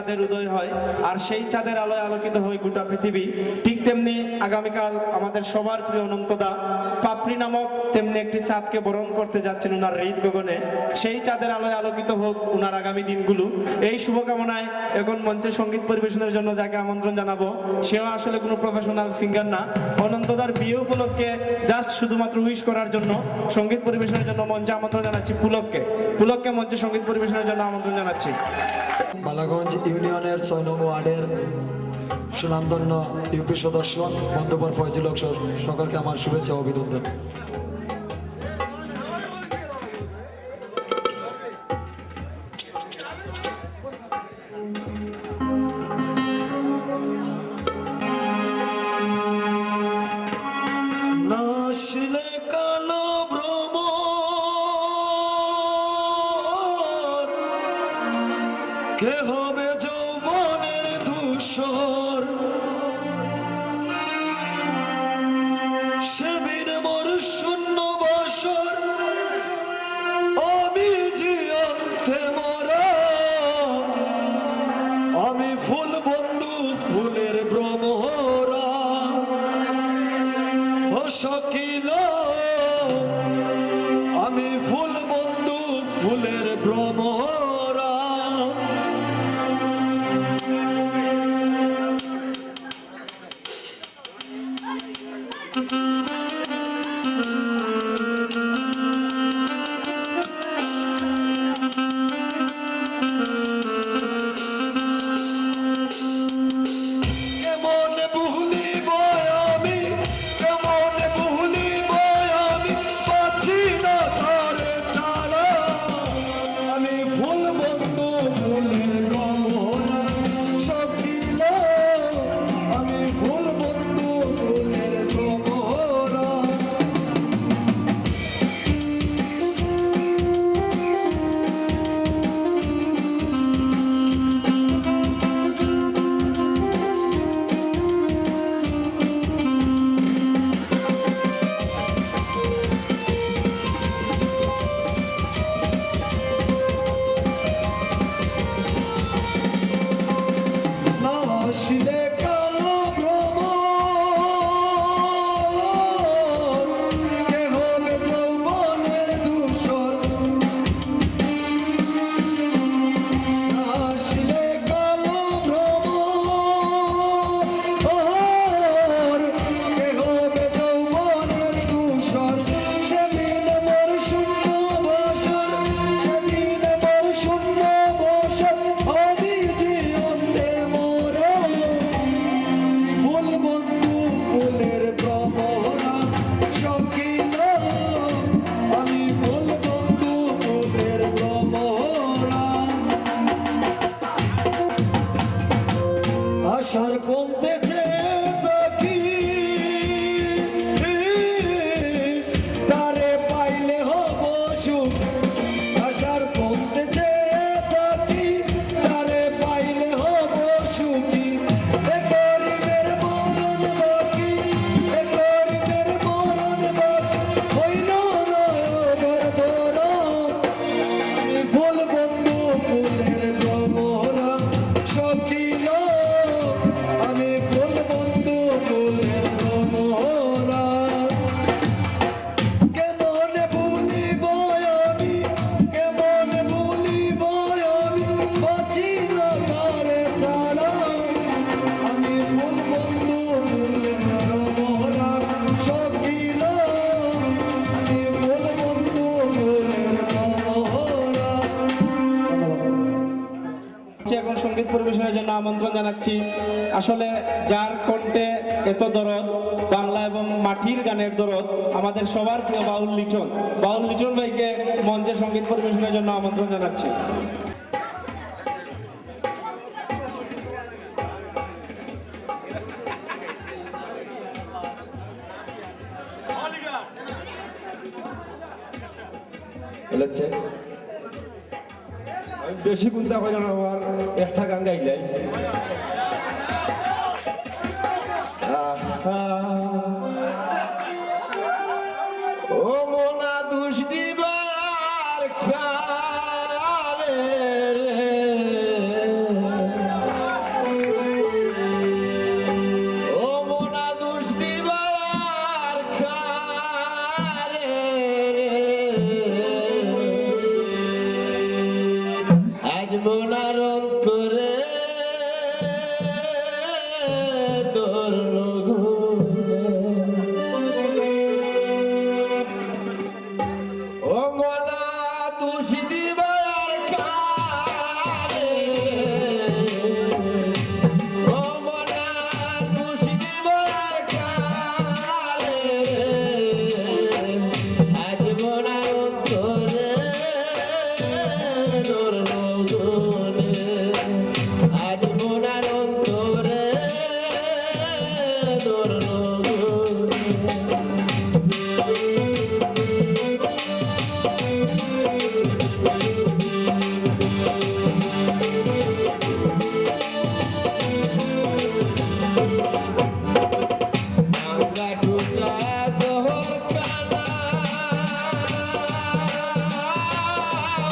চাঁদের উদয় হয় আর সেই চাঁদের আলোয় আলোকিত হয় গোটা পৃথিবী, ঠিক তেমনি আগামীকাল আমাদের সবার প্রিয় অনন্তদা পাপড়ি নামক তেমনি একটি চাঁদকে বরণ করতে যাচ্ছেন উনার হৃদ গগনে। সেই চাঁদের আলোয় আলোকিত হোক উনার আগামী দিনগুলো, এই শুভকামনায় এখন মঞ্চে সঙ্গীত পরিবেশনের জন্য যাকে আমন্ত্রণ জানাবো, সেও আসলে কোনো প্রফেশনাল সিঙ্গার না, অনন্তদার বিয়ে উপলক্ষে জাস্ট শুধুমাত্র উইশ করার জন্য সঙ্গীত পরিবেশনের জন্য মঞ্চে আমন্ত্রণ জানাচ্ছি পুলককে মঞ্চে সঙ্গীত পরিবেশনের জন্য আমন্ত্রণ জানাচ্ছি। বালাগঞ্জ ইউনিয়নের ৬ নং ওয়ার্ডের সুনামধন্য ইউপি সদস্য বন্ধুবর ফয়জুল হক সকলকে আমার শুভেচ্ছা ও অভিনন্দন। নাশিলে কালো ভ্রমর, কে হবে যৌবনের ধূসর, সেবির মোর শূন্য বসর, আমি জিয়ন্তে মরা, আমি ফুল বন্ধু ফুলের ভ্রমরা, ও শকিল আমি ফুল বন্ধু ফুলের ভ্রমরা। কেমন ভুলিব আমি, কেমন ভুলিব আমি, পাচ্ছি না তারে ছাড়া, আমি ফুল বন্ধু ফুলের গহনা সখিল, আমি ফুল বন্ধু ফুলের গহনা। নাশিলে কালো ভ্রমর, কে হবে যৌবনের ধূসর, নাশিলে কালো ভ্রমর, কে হবে যৌবনের ধূসর, সেদিন মোর শূন্য বসর, সেদিন মোর শূন্য বসর, আমি জিয়ন্তে মোরা, ফুল বন্ধু ফুলের ভ্রমরা শকিল, আমি ফুল বন্ধু ফুলের ভ্রমরা। আশার পন্থে দেখি তারে পাইলে হব সুখ, আশার পন্থে দেখি তারে পাইলে হব সুখী, এ গরিবের মরণ বাকি, এ গরিবের মরণ বাকি, হইল নয়নের ধরন, আমি ফুল বন্ধু ফুলের ভ্রমরা শকিল, আমি ফুল বন্ধু ফুলের ভ্রমরা। কেমন ভুলিব আমি, কেমন ভুলিব আমি, বাঁচি না তারে ছাড়া, আমি ফুল বন্ধু ফুলের ভ্রমরা শকিল, আমি ফুল বন্ধু ফুলের ভ্রমরা। এখন সঙ্গীত পরিবেশনের জন্য আমন্ত্রণ জানাচ্ছি আসলে যার কণ্ঠে এত দরদ, বাংলা এবং মাটির গানের দরদ, আমাদের সবার প্রিয় বাউল লিটন ভাইকে মঞ্চে সঙ্গীত পরিবেশনের জন্য আমন্ত্রণ জানাচ্ছি। বলেছে বেশি গুন্তা করে না, আমার একটা গান গাইলাই। ও মোনা দুষ দিবার খালে মনার অন্তরে তোর লোগো ও মনা তুষি দিবার কারে ও মনা তুষি দিবার কারে আজ মনার অন্তরে তোর লোগনে আজ মনার অন্তরে তোর লোগনে ভাঙ্গা টুকরা দোহর কানা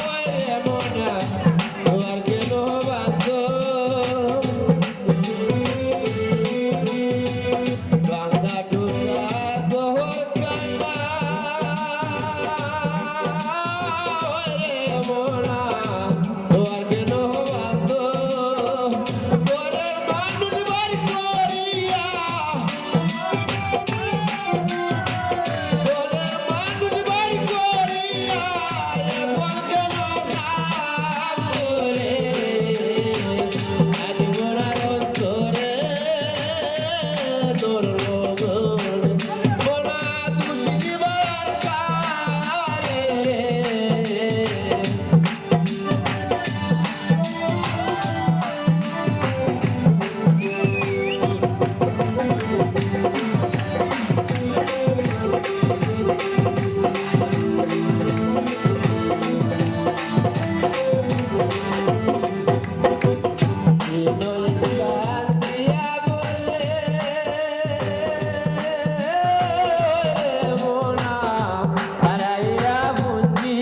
ওরে মনা তোর কেন বাধ্য ভাঙ্গা টুকরা দোহর কানা ওরে মনা তোর কেন বাধ্য তোরের মানুষ বাড়ি করিয়া তোরে মানুষ বাড়ি করিয়া এখন কেন কাজ করে আজ মোরার অন্তরে তোর লগন মোরা তুষি দিবার কারে বিনয় গান দিয়া বলে মোনা হারাইয়া বুঝি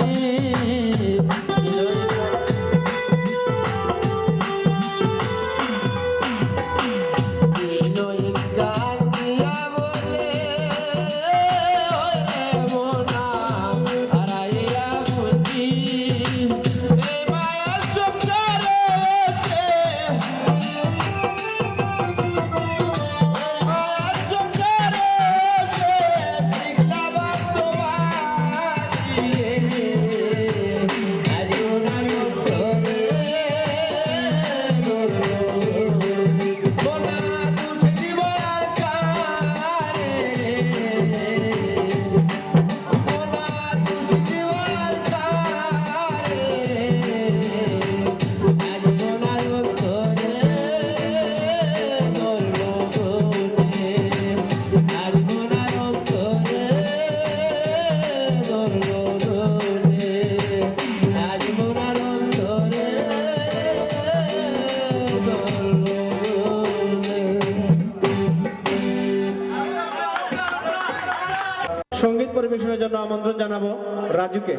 বিনয় গান দিয়া বলে মোনা হারাইয়া বুঝি এই মায়ার সংসারে সে মায়ার সংসারে সে শিখলা বান্ধবাই আজ ওনার অন্তরে মোনা তুষি দিবার কারে মোনা তুষি দিবার কারে আজ মোনার অন্তরে তোর লগনে আজ মোনার অন্তরে তোর লগনে আজ মোনার অন্তরে তোর লগনে সঙ্গীত পরিবেশনের জন্য আমন্ত্রণ জানাবো রাজুকে।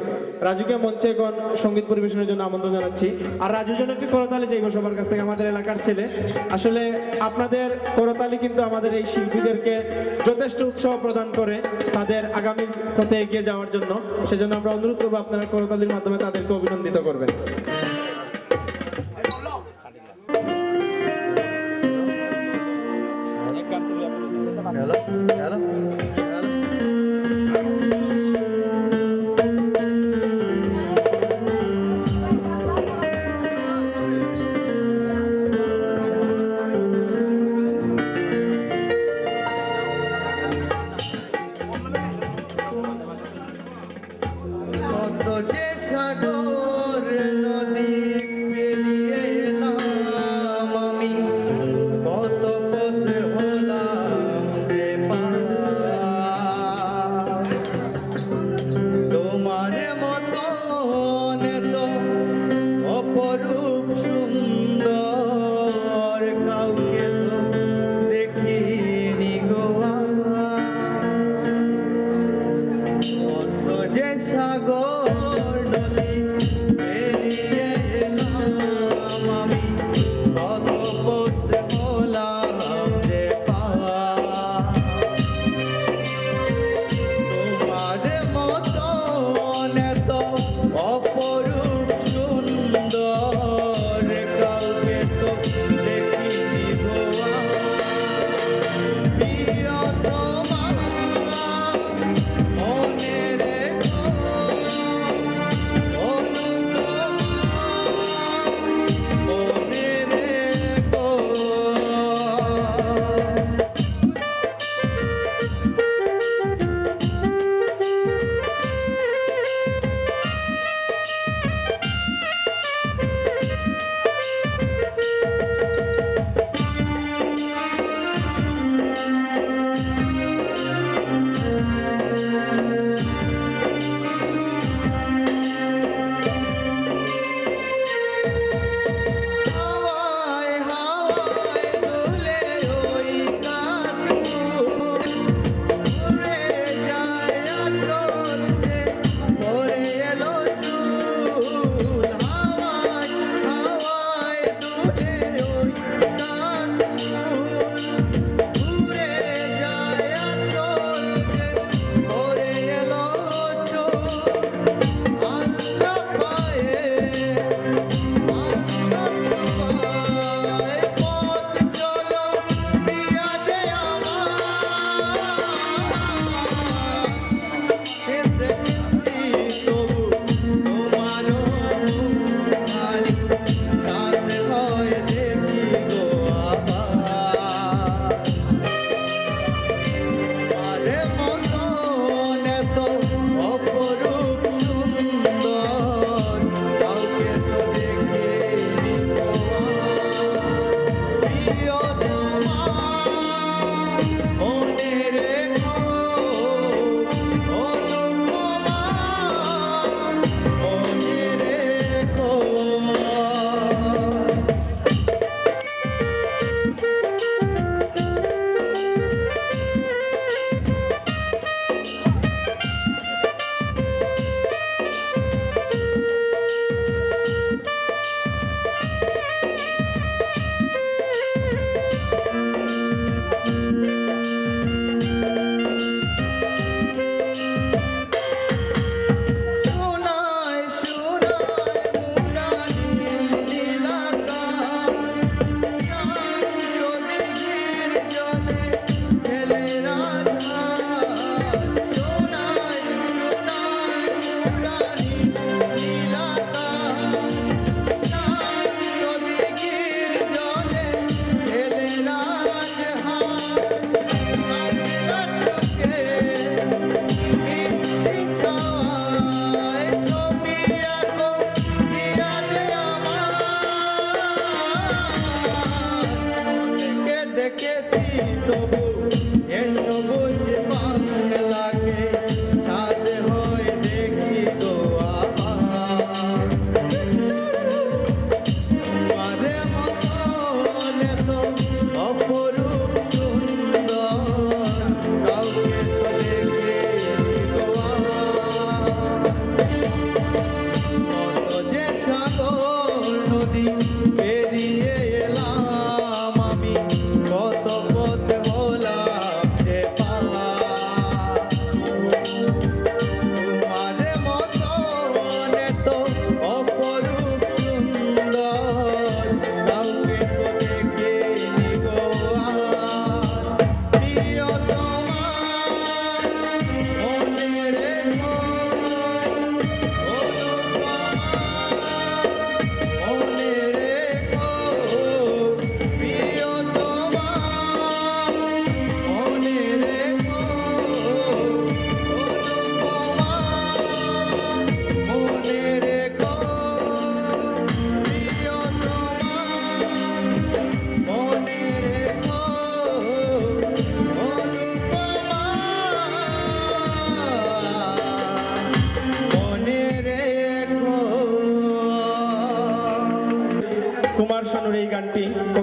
রাজুকে মঞ্চে এখন সঙ্গীত পরিবেশনের জন্য আমন্ত্রণ জানাচ্ছি। আর রাজুর জন্য একটি করতালি চাইবো সবার কাছ থেকে, আমাদের এলাকার ছেলে। আসলে আপনাদের করতালি কিন্তু আমাদের এই শিল্পীদেরকে যথেষ্ট উৎসাহ প্রদান করে তাদের আগামী পথে এগিয়ে যাওয়ার জন্য। সেজন্য আমরা অনুরোধ করবো আপনারা করতালির মাধ্যমে তাদেরকে অভিনন্দিত করবেন। হ্যালো হ্যালো হ্যালো কত যে সাগর নদী পেরিয়ে এলাম আমি, কত পথ হলাম যে পার। তোমার মতন তো অপরূপ সুন্দর কাউকে তো দেখিনি গোয়া। কত যে সাগর নদী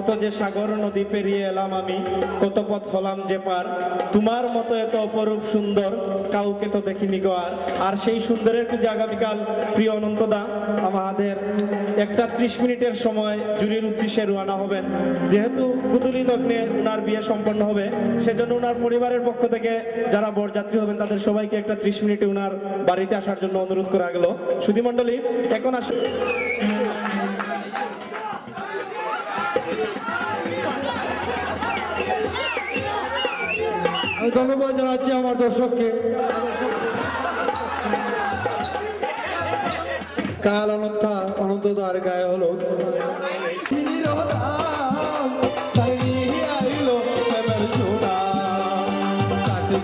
কত যে সাগর নদী পেরিয়ে এলাম আমি, কত পথ হলাম যে পার, তোমার মতো এত অপরূপ সুন্দর কাউকে তো দেখিনি গো আর। আর সেই সুন্দরের খুঁজে আগামীকাল প্রিয় অনন্তদা আমাদের 1:30 সময় জুরির উদ্দেশ্যে রওনা হবেন। যেহেতু গুদুলি লগ্নে উনার বিয়ে সম্পন্ন হবে, সেজন্য উনার পরিবারের পক্ষ থেকে যারা বরযাত্রী হবেন তাদের সবাইকে 1:30 উনার বাড়িতে আসার জন্য অনুরোধ করা গেল। সুধী মণ্ডলী, এখন আসুন। আমি ধন্যবাদ জানাচ্ছি আমার দর্শককে। কাল অনন্তদার গায়ে হলো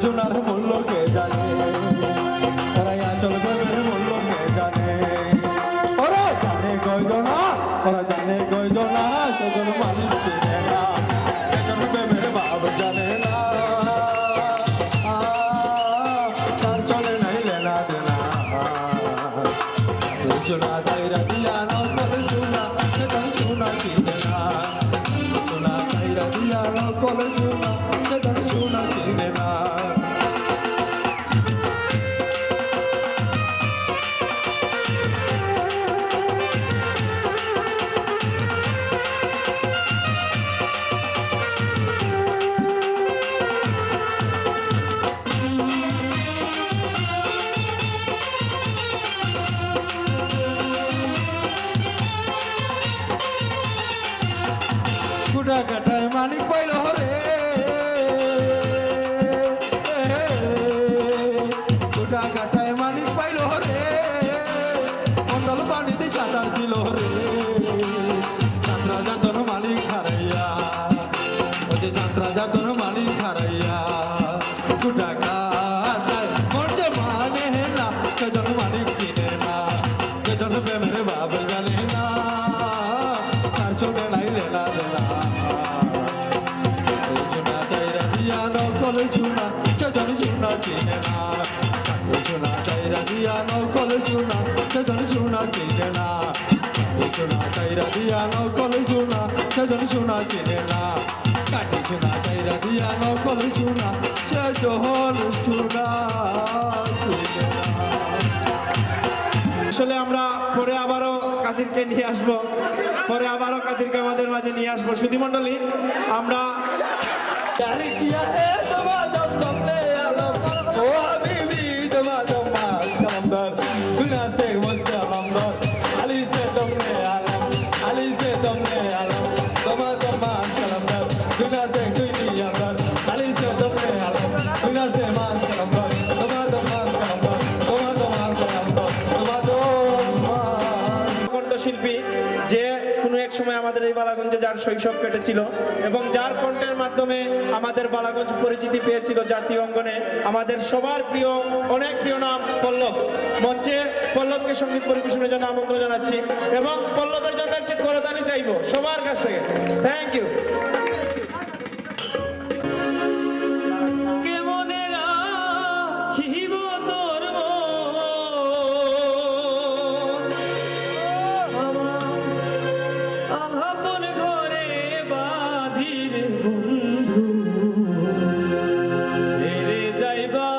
সোনার মূল্য কে জানে, ওরা আচল প্রেমের মূল্য কে জানে, ওরা জানে গয়জনা, ওরা জানে গয়জনা, সেজন মালিক চিনে না, সেজন প্রেমের ভাব জানে না, তার চলে নাই লেনা দেনা, সোনা চাইরা দিয়া নকল সোনা, সেজন সোনা চিনে না, সোনা চাইরা দিয়া নকল সোনা, সেজন সোনা চিনে না। কুটা কাটায় মালিক পাইল রে, কুটা কাটায় মালিক পাইল রে, মন্ডল পানিতে সাঁতার দিল রে, যাত্রা যাতন মালিক হারাইয়া, ওই যে যাত্রা যাতন মালিক হারাইয়া, কুটা কাটায় মরতে মানে না, সেজন মালিক চিনে না, সেজন প্রেমের ভাব জানে না, তার চোখে নাই লেনা দেনা, সোনা চাইরা দিয়া নকল সোনা, সেজন সোনা চিনে না, সোনা চাইরা দিয়া নকল সোনা, সেজন সোনা চিনে না, সোনা চাইরা দিয়া নকল সোনা, সেজন সোনা চিনে না, কাটি সোনা চাইরা দিয়া নকল সোনা, সেজন সোনা চিনে না। আসলে আমরা পরে আবারও কাদিরকে নিয়ে আসব, পরে আবারও কাদিরকে আমাদের মাঝে নিয়ে আসবো। সুধী মণ্ডলী, আমরা प्यार किया है तमाम तुमने आलम, ओ हबीबी तमाम कलमदार, दुनिया से मुझसे कलमदार, अली से तुमने आलम, अली से तुमने आलम, तमाम कलमदार, दुनिया से कोई नहीं अंदर, अली से तुमने आलम, दुनिया से मान कलमदार, तमाम कलमदार, तमाम कलमदार, কণ্ঠশিল্পী, যে কোনো এক সময় আমাদের এই বালাগঞ্জে যার শৈশব কেটেছিল এবং যার কণ্ঠের মাধ্যমে আমাদের বালাগঞ্জ পরিচিতি পেয়েছিল জাতীয় অঙ্গনে, আমাদের সবার প্রিয়, অনেক প্রিয় নাম পল্লব। মঞ্চে পল্লবকে সঙ্গীত পরিবেশনের জন্য আমন্ত্রণ জানাচ্ছি এবং পল্লবের জন্য একটি করতালি চাইবো সবার কাছ থেকে। Thank you. ছেড়ে যাইবা